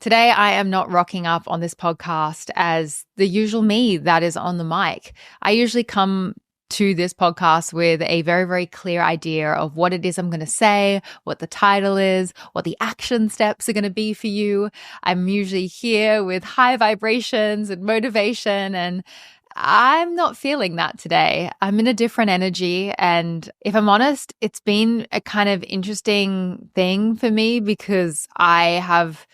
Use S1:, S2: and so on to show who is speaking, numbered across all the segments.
S1: Today, I am not rocking up on this podcast as the usual me that is on the mic. I usually come to this podcast with a very, very clear idea of what it is I'm going to say, what the title is, what the action steps are going to be for you. I'm usually here with high vibrations and motivation, and I'm not feeling that today. I'm in a different energy. And if I'm honest, it's been a kind of interesting thing for me because I have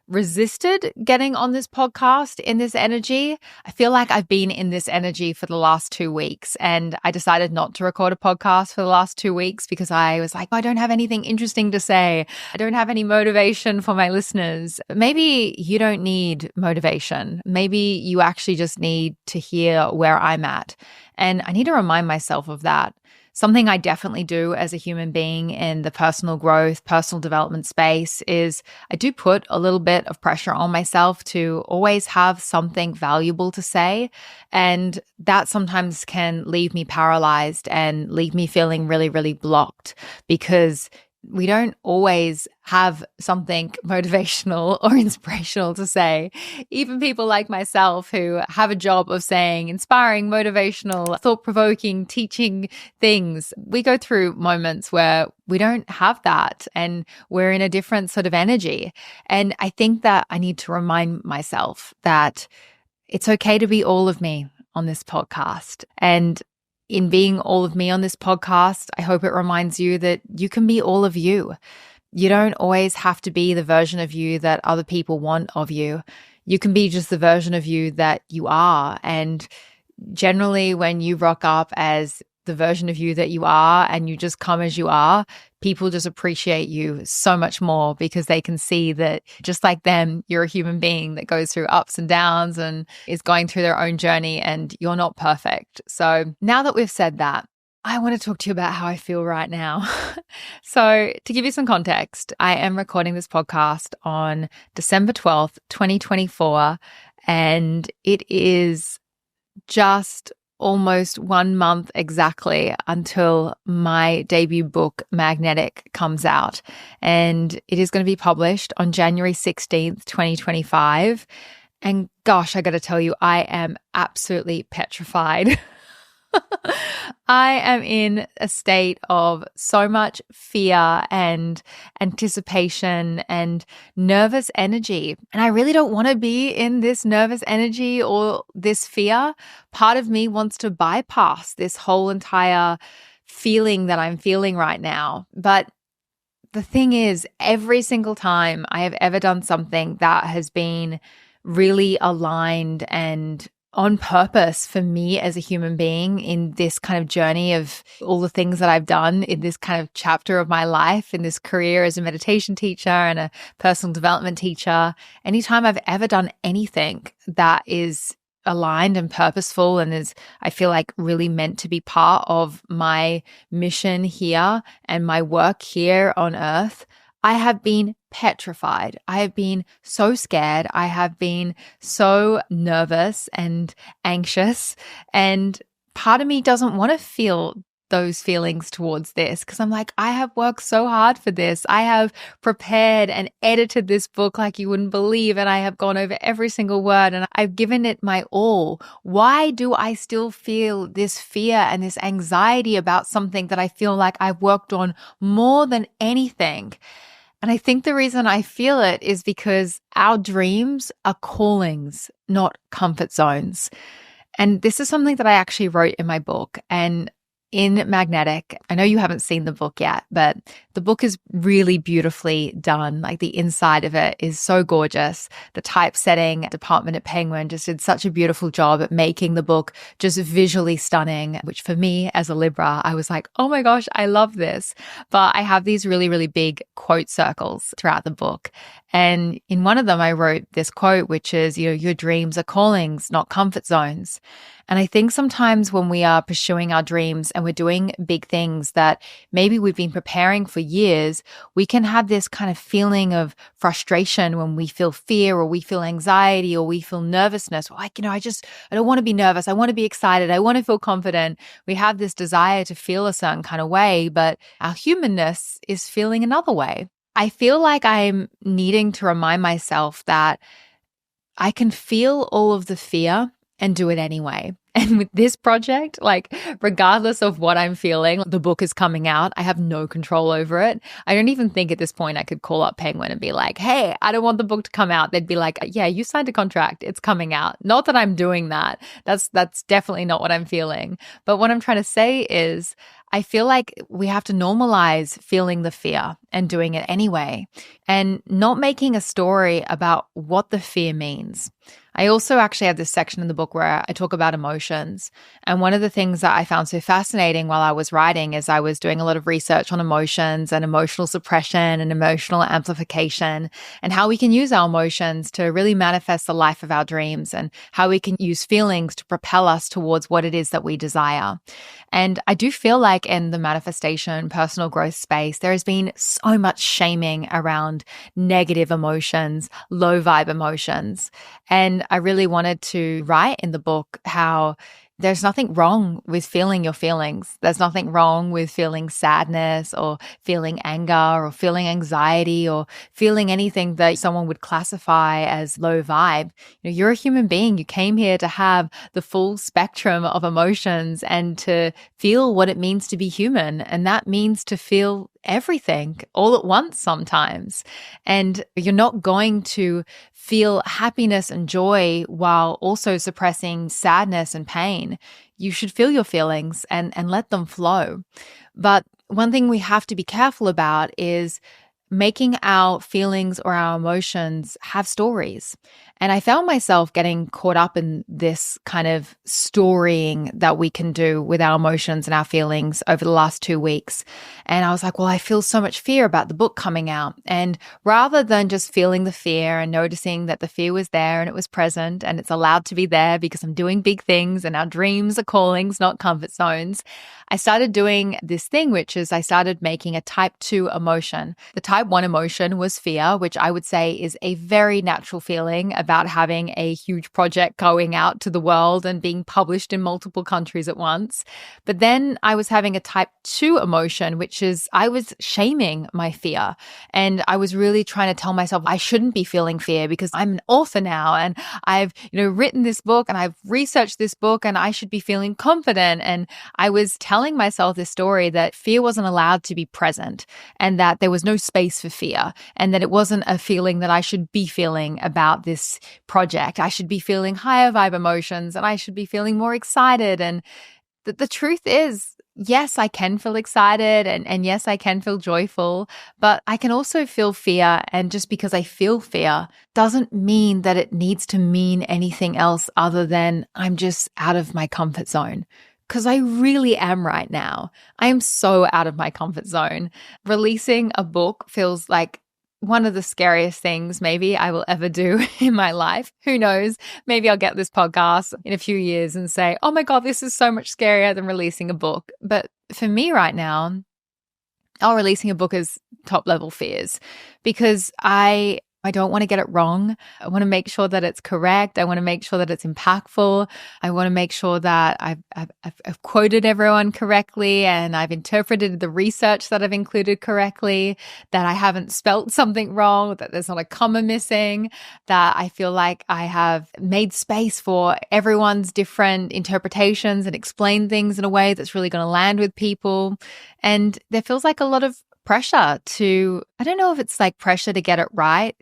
S1: resisted getting on this podcast in this energy. I feel like I've been in this energy for the last 2 weeks, and I decided not to record a podcast for the last 2 weeks because I was like, I don't have anything interesting to say. I don't have any motivation for my listeners. Maybe you don't need motivation. Maybe you actually just need to hear where I'm at. And I need to remind myself of that. Something I definitely do as a human being in the personal growth, personal development space is I do put a little bit of pressure on myself to always have something valuable to say. And that sometimes can leave me paralyzed and leave me feeling really, really blocked because we don't always have something motivational or inspirational to say. Even people like myself who have a job of saying inspiring, motivational, thought-provoking, teaching things, we go through moments where we don't have that and we're in a different sort of energy. And I think that I need to remind myself that it's okay to be all of me on this podcast. And in being all of me on this podcast, I hope it reminds you that you can be all of you. You don't always have to be the version of you that other people want of you. You can be just the version of you that you are. And generally, when you rock up as the version of you that you are and you just come as you are, people just appreciate you so much more because they can see that just like them, you're a human being that goes through ups and downs and is going through their own journey, and you're not perfect. So now that we've said that, I want to talk to you about how I feel right now. So to give you some context, I am recording this podcast on December 12th, 2024, and it is just almost 1 month exactly until my debut book, Magnetic, comes out. And it is going to be published on January 16th, 2025. And gosh, I got to tell you, I am absolutely petrified. I am in a state of so much fear and anticipation and nervous energy. And I really don't want to be in this nervous energy or this fear. Part of me wants to bypass this whole entire feeling that I'm feeling right now. But the thing is, every single time I have ever done something that has been really aligned and on purpose for me as a human being in this kind of journey of all the things that I've done in this kind of chapter of my life, in this career as a meditation teacher and a personal development teacher, anytime I've ever done anything that is aligned and purposeful and is, I feel like, really meant to be part of my mission here and my work here on earth, I have been petrified. I have been so scared. I have been so nervous and anxious. And part of me doesn't want to feel those feelings towards this because I'm like, I have worked so hard for this. I have prepared and edited this book like you wouldn't believe. And I have gone over every single word and I've given it my all. Why do I still feel this fear and this anxiety about something that I feel like I've worked on more than anything? And I think the reason I feel it is because our dreams are callings, not comfort zones. And this is something that I actually wrote in my book. And in Magnetic, I know you haven't seen the book yet, but the book is really beautifully done. Like the inside of it is so gorgeous. The typesetting department at Penguin just did such a beautiful job at making the book just visually stunning, which for me as a Libra, I was like, oh my gosh, I love this. But I have these really, really big quote circles throughout the book. And in one of them, I wrote this quote, which is, your dreams are callings, not comfort zones. And I think sometimes when we are pursuing our dreams and we're doing big things that maybe we've been preparing for years, we can have this kind of feeling of frustration when we feel fear or we feel anxiety or we feel nervousness. Like, I don't want to be nervous. I want to be excited. I want to feel confident. We have this desire to feel a certain kind of way, but our humanness is feeling another way. I feel like I'm needing to remind myself that I can feel all of the fear and do it anyway. And with this project, like, regardless of what I'm feeling, the book is coming out. I have no control over it. I don't even think at this point I could call up Penguin and be like, hey, I don't want the book to come out. They'd be like, yeah, you signed a contract. It's coming out. Not that I'm doing that. That's definitely not what I'm feeling. But what I'm trying to say is I feel like we have to normalize feeling the fear and doing it anyway, and not making a story about what the fear means. I also actually have this section in the book where I talk about emotions. And one of the things that I found so fascinating while I was writing is I was doing a lot of research on emotions and emotional suppression and emotional amplification, and how we can use our emotions to really manifest the life of our dreams, and how we can use feelings to propel us towards what it is that we desire. And I do feel like in the manifestation, personal growth space, there has been so much shaming around negative emotions, low vibe emotions. And I really wanted to write in the book how there's nothing wrong with feeling your feelings. There's nothing wrong with feeling sadness or feeling anger or feeling anxiety or feeling anything that someone would classify as low vibe. You're a human being. You came here to have the full spectrum of emotions and to feel what it means to be human. And that means to feel everything all at once sometimes. And you're not going to feel happiness and joy while also suppressing sadness and pain. You should feel your feelings and let them flow. But one thing we have to be careful about is making our feelings or our emotions have stories. And I found myself getting caught up in this kind of storying that we can do with our emotions and our feelings over the last 2 weeks. And I was like, well, I feel so much fear about the book coming out. And rather than just feeling the fear and noticing that the fear was there and it was present and it's allowed to be there because I'm doing big things and our dreams are callings, not comfort zones, I started doing this thing, which is I started making a type 2 emotion. The type 1 emotion was fear, which I would say is a very natural feeling about having a huge project going out to the world and being published in multiple countries at once. But then I was having a type 2 emotion, which is I was shaming my fear. And I was really trying to tell myself I shouldn't be feeling fear because I'm an author now and I've, written this book and I've researched this book and I should be feeling confident. And I was telling myself this story that fear wasn't allowed to be present and that there was no space for fear and that it wasn't a feeling that I should be feeling about this project. I should be feeling higher vibe emotions and I should be feeling more excited. And the truth is, yes, I can feel excited and yes, I can feel joyful, but I can also feel fear. And just because I feel fear doesn't mean that it needs to mean anything else other than I'm just out of my comfort zone. Because I really am right now. I am so out of my comfort zone. Releasing a book feels like one of the scariest things maybe I will ever do in my life. Who knows? Maybe I'll get this podcast in a few years and say, oh my God, this is so much scarier than releasing a book. But for me right now, releasing a book is top level fears because I don't want to get it wrong. I want to make sure that it's correct. I want to make sure that it's impactful. I want to make sure that I've quoted everyone correctly and I've interpreted the research that I've included correctly, that I haven't spelt something wrong, that there's not a comma missing, that I feel like I have made space for everyone's different interpretations and explained things in a way that's really going to land with people. And there feels like a lot of pressure to, I don't know if it's like pressure to get it right.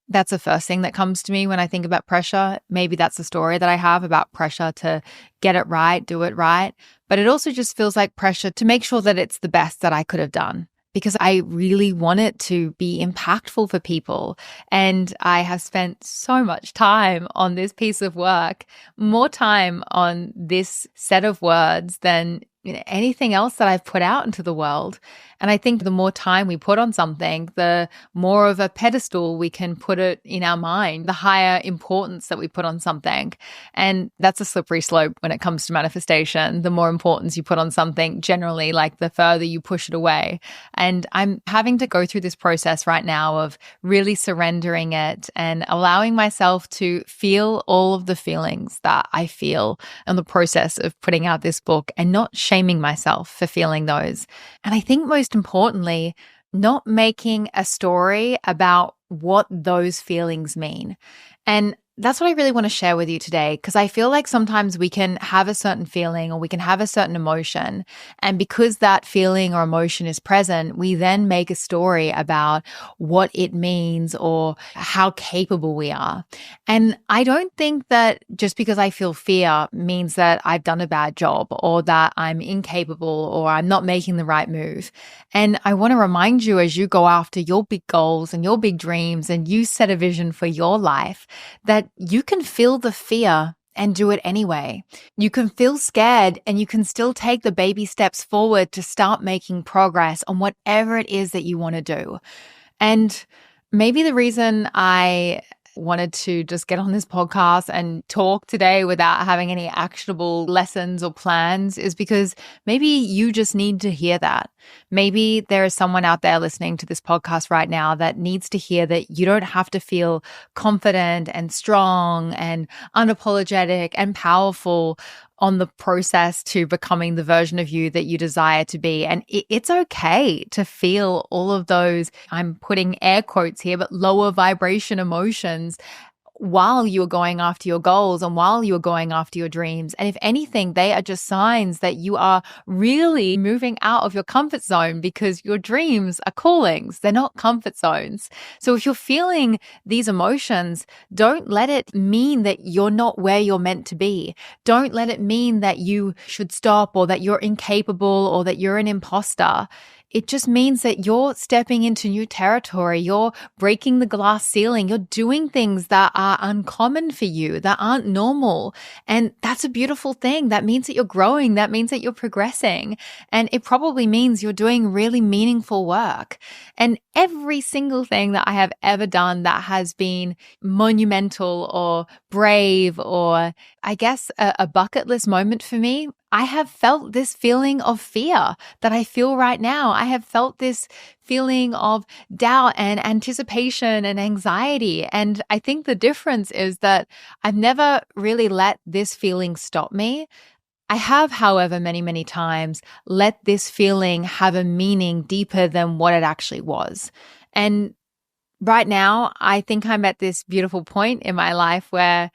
S1: That's the first thing that comes to me when I think about pressure. Maybe that's the story that I have about pressure to get it right, do it right. But it also just feels like pressure to make sure that it's the best that I could have done because I really want it to be impactful for people. And I have spent so much time on this piece of work, more time on this set of words than anything else that I've put out into the world. And I think the more time we put on something, the more of a pedestal we can put it in our mind, the higher importance that we put on something. And that's a slippery slope when it comes to manifestation. The more importance you put on something, generally, like the further you push it away. And I'm having to go through this process right now of really surrendering it and allowing myself to feel all of the feelings that I feel in the process of putting out this book and not shaming myself for feeling those. And I think most importantly, not making a story about what those feelings mean. And that's what I really want to share with you today, because I feel like sometimes we can have a certain feeling or we can have a certain emotion. And because that feeling or emotion is present, we then make a story about what it means or how capable we are. And I don't think that just because I feel fear means that I've done a bad job or that I'm incapable or I'm not making the right move. And I want to remind you, as you go after your big goals and your big dreams and you set a vision for your life, that you can feel the fear and do it anyway. You can feel scared and you can still take the baby steps forward to start making progress on whatever it is that you want to do. And maybe the reason I wanted to just get on this podcast and talk today without having any actionable lessons or plans is because maybe you just need to hear that. Maybe there is someone out there listening to this podcast right now that needs to hear that you don't have to feel confident and strong and unapologetic and powerful on the process to becoming the version of you that you desire to be. And it's okay to feel all of those, I'm putting air quotes here, but lower vibration emotions while you are going after your goals and while you are going after your dreams. And if anything, they are just signs that you are really moving out of your comfort zone, because your dreams are callings. They're not comfort zones. So if you're feeling these emotions, don't let it mean that you're not where you're meant to be. Don't let it mean that you should stop or that you're incapable or that you're an imposter. It just means that you're stepping into new territory. You're breaking the glass ceiling. You're doing things that are uncommon for you, that aren't normal. And that's a beautiful thing. That means that you're growing. That means that you're progressing. And it probably means you're doing really meaningful work. And every single thing that I have ever done that has been monumental or brave or I guess a bucket list moment for me, I have felt this feeling of fear that I feel right now. I have felt this feeling of doubt and anticipation and anxiety. And I think the difference is that I've never really let this feeling stop me. I have, however, many, many times let this feeling have a meaning deeper than what it actually was. And right now, I think I'm at this beautiful point in my life where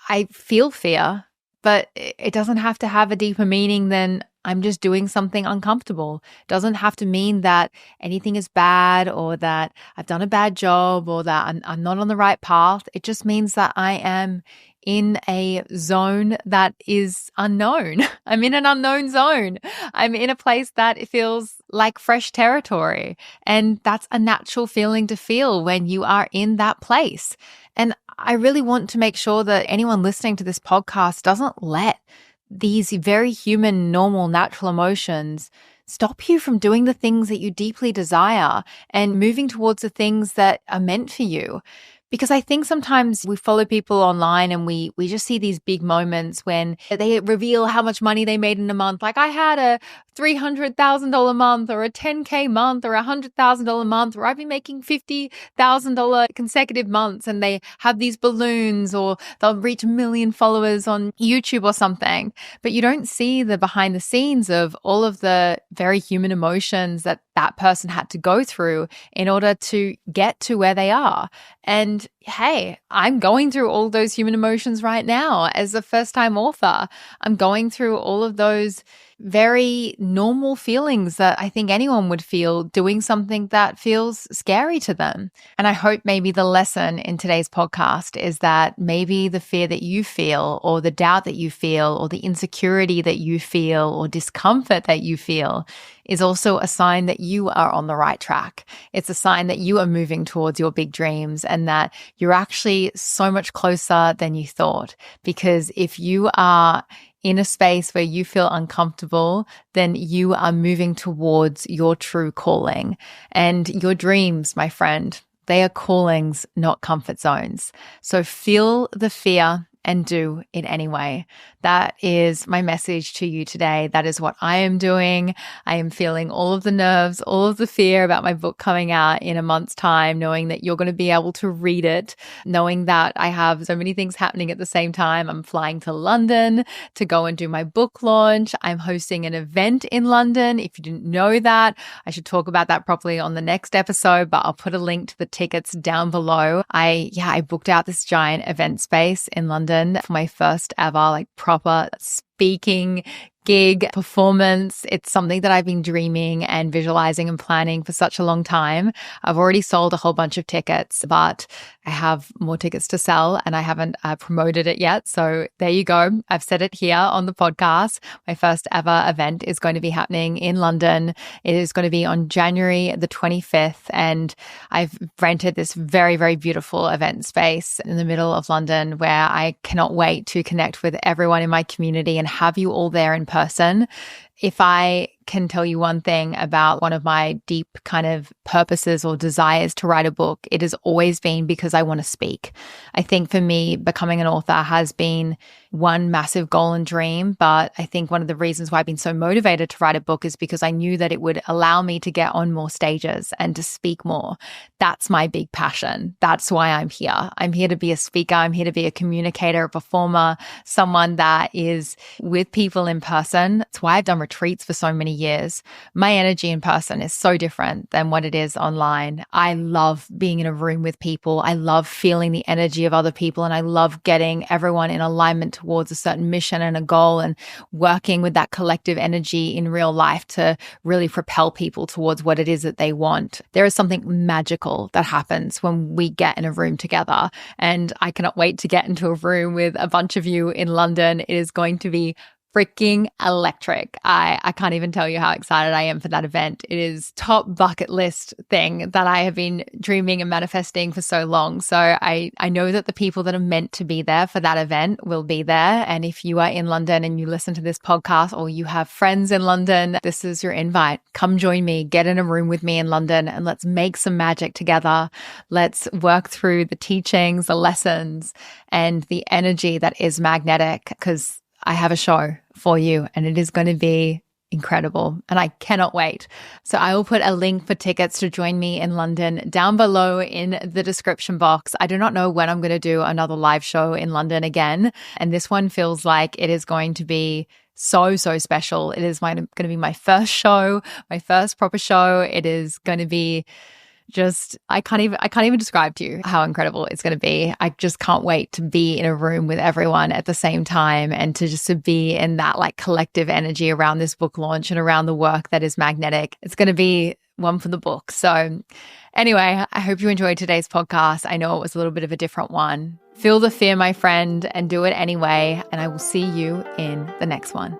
S1: I feel fear, but it doesn't have to have a deeper meaning than I'm just doing something uncomfortable. It doesn't have to mean that anything is bad or that I've done a bad job or that I'm not on the right path. It just means that I am in a zone that is unknown. I'm in an unknown zone. I'm in a place that feels like fresh territory. And that's a natural feeling to feel when you are in that place. And I really want to make sure that anyone listening to this podcast doesn't let these very human, normal, natural emotions stop you from doing the things that you deeply desire and moving towards the things that are meant for you. Because I think sometimes we follow people online and we just see these big moments when they reveal how much money they made in a month. Like, I had a $300,000 month or a 10K month or a $100,000 month, or I've been making $50,000 consecutive months, and they have these balloons, or they'll reach 1 million followers on YouTube or something. But you don't see the behind the scenes of all of the very human emotions that that person had to go through in order to get to where they are. And hey, I'm going through all those human emotions right now as a first-time author. I'm going through all of those very normal feelings that I think anyone would feel doing something that feels scary to them. And I hope maybe the lesson in today's podcast is that maybe the fear that you feel, or the doubt that you feel, or the insecurity that you feel, or discomfort that you feel is also a sign that you are on the right track. It's a sign that you are moving towards your big dreams and that you're actually so much closer than you thought. Because if you are in a space where you feel uncomfortable, then you are moving towards your true calling. And your dreams, my friend, they are callings, not comfort zones. So feel the fear and do it anyway. That is my message to you today. That is what I am doing. I am feeling all of the nerves, all of the fear about my book coming out in a month's time, knowing that you're going to be able to read it, knowing that I have so many things happening at the same time. I'm flying to London to go and do my book launch. I'm hosting an event in London. If you didn't know that, I should talk about that properly on the next episode, but I'll put a link to the tickets down below. I booked out this giant event space in London for my first ever proper speaking gig performance. It's something that I've been dreaming and visualizing and planning for such a long time. I've already sold a whole bunch of tickets, but I have more tickets to sell and I haven't promoted it yet. So there you go. I've said it here on the podcast. My first ever event is going to be happening in London. It is going to be on January the 25th. And I've rented this very, very beautiful event space in the middle of London where I cannot wait to connect with everyone in my community and have you all there in person. If I can tell you one thing about one of my deep kind of purposes or desires to write a book, it has always been because I want to speak. I think for me, becoming an author has been one massive goal and dream, but I think one of the reasons why I've been so motivated to write a book is because I knew that it would allow me to get on more stages and to speak more. That's my big passion. That's why I'm here. I'm here to be a speaker. I'm here to be a communicator, a performer, someone that is with people in person. That's why I've done retreats for so many years. My energy in person is so different than what it is online. I love being in a room with people. I love feeling the energy of other people, and I love getting everyone in alignment towards a certain mission and a goal and working with that collective energy in real life to really propel people towards what it is that they want. There is something magical that happens when we get in a room together, and I cannot wait to get into a room with a bunch of you in London. It is going to be freaking electric. I can't even tell you how excited I am for that event. It is top bucket list thing that I have been dreaming and manifesting for so long. So I know that the people that are meant to be there for that event will be there. And if you are in London and you listen to this podcast or you have friends in London, this is your invite. Come join me, get in a room with me in London, and let's make some magic together. Let's work through the teachings, the lessons, and the energy that is magnetic, because I have a show for you and it is going to be incredible and I cannot wait. So I will put a link for tickets to join me in London down below in the description box. I do not know when I'm going to do another live show in London again. And this one feels like it is going to be so special. It is going to be my first show, my first proper show. It is going to be just, I can't even describe to you how incredible it's going to be. I just can't wait to be in a room with everyone at the same time and to be in that collective energy around this book launch and around the work that is magnetic. It's going to be one for the book. So anyway, I hope you enjoyed today's podcast. I know it was a little bit of a different one. Feel the fear, my friend, and do it anyway. And I will see you in the next one.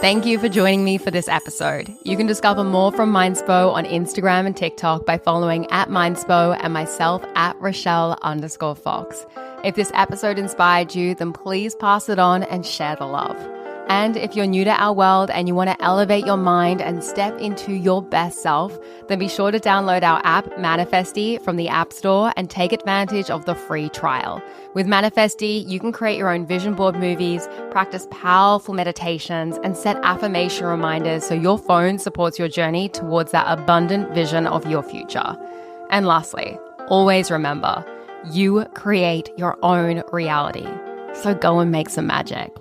S1: Thank you for joining me for this episode. You can discover more from Mindspo on Instagram and TikTok by following @Mindspo and myself @Rochelle_Fox. If this episode inspired you, then please pass it on and share the love. And if you're new to our world and you want to elevate your mind and step into your best self, then be sure to download our app, Manifesty, from the App Store and take advantage of the free trial. With Manifesty, you can create your own vision board movies, practice powerful meditations, and set affirmation reminders so your phone supports your journey towards that abundant vision of your future. And lastly, always remember, you create your own reality. So go and make some magic.